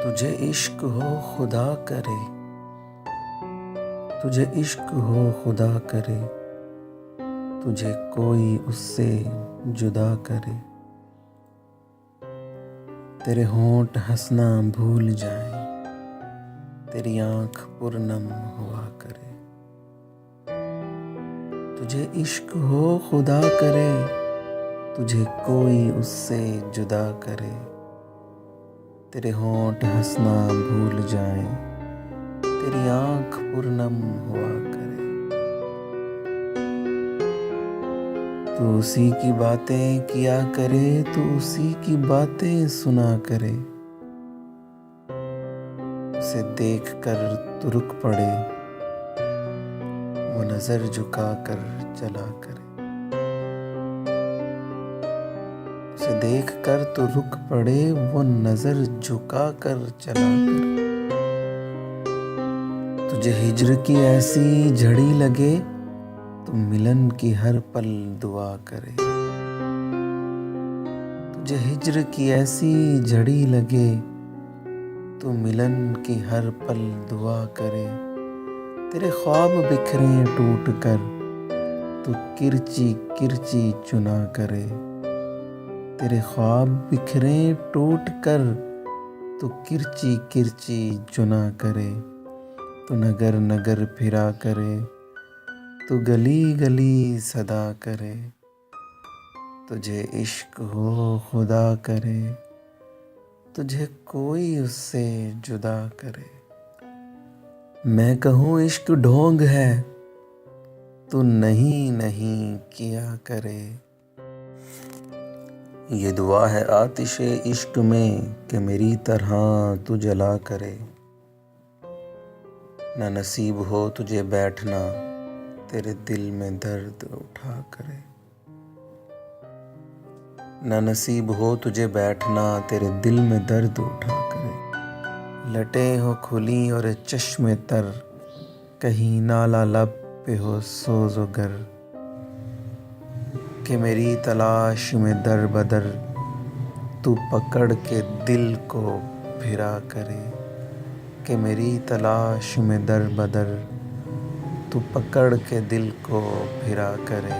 तुझे इश्क हो खुदा करे, तुझे इश्क हो खुदा करे, तुझे कोई उससे जुदा करे। तेरे होंठ हंसना भूल जाए, तेरी आँख पुरनम हुआ करे। तुझे इश्क हो खुदा करे, तुझे कोई उससे जुदा करे। तेरे होंठ हंसना भूल जाए, तेरी आँख पुरनम हुआ करे। तू उसी की बातें किया करे, तू उसी की बातें सुना करे। उसे देख कर तू रुक पड़े, वो नजर झुका कर चला करे। उसे देख कर तू रुक पड़े, वो नजर झुका कर चला करे। तुझे हिज्र की ऐसी झड़ी लगे, तो मिलन की हर पल दुआ करे। तुझे हिज्र की ऐसी झड़ी लगे, तो मिलन की हर पल दुआ करे। तेरे ख्वाब बिखरे टूट कर, तो किरची किरची चुना करे। तेरे ख्वाब बिखरे टूट कर, तो किरची किरची चुना करे। तो नगर नगर फिरा करे, तो गली गली सदा करे। तुझे इश्क हो खुदा करे, तुझे कोई उससे जुदा करे। मैं कहूँ इश्क ढोंग है, तू नहीं नहीं किया करे। ये दुआ है आतिशे इश्क में, कि मेरी तरह तू जला करे। ना नसीब हो तुझे बैठना, तेरे दिल में दर्द उठा करे। ना नसीब हो तुझे बैठना, तेरे दिल में दर्द उठा करे। लटे हो खुली और चश्मे तर, कहीं नाला लब पे हो सोज़ो गर। कि मेरी तलाश में दर बदर, तू पकड़ के दिल को फिरा करे। कि मेरी तलाश में दर बदर, तू पकड़ के दिल को फिरा करे।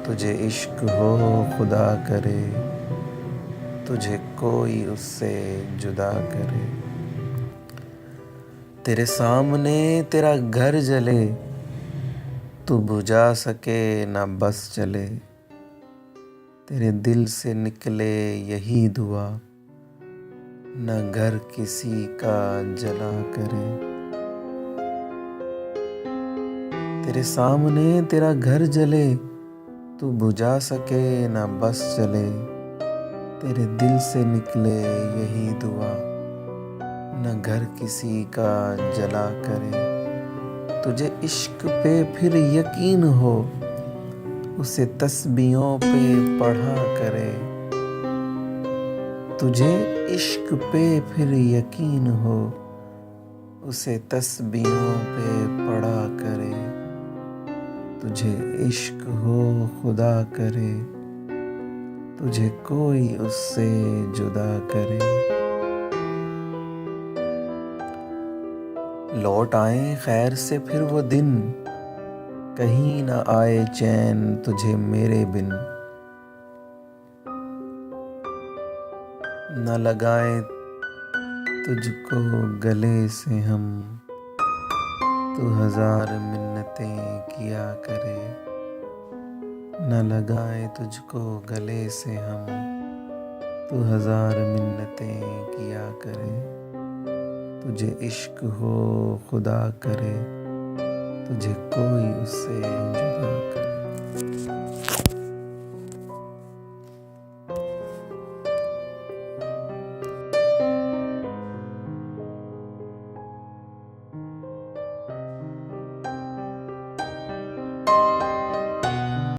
तुझे इश्क हो खुदा करे, तुझे कोई उससे जुदा करे। तेरे सामने तेरा घर जले, तू बुझा सके ना बस चले। तेरे दिल से निकले यही दुआ, ना घर किसी का जला करे। तेरे सामने तेरा घर जले, तू बुझा सके ना बस चले। तेरे दिल से निकले यही दुआ, न घर किसी का जला करे। तुझे इश्क पे फिर यकीन हो, उसे तस्बीहों पे पढ़ा करे। तुझे इश्क पे फिर यकीन हो, उसे तस्बीहों पे पढ़ा करे। तुझे इश्क हो खुदा करे, तुझे कोई उससे जुदा करे। लौट आए खैर से फिर वो दिन, कहीं ना आए चैन तुझे मेरे बिन। न लगाए तुझको गले से हम, तू हजार मिन्नतें किया करे। न लगाए तुझको गले से हम, तू हजार मिन्नतें किया करे। तुझे इश्क हो खुदा करे, तुझे कोई उससे जुदा करे।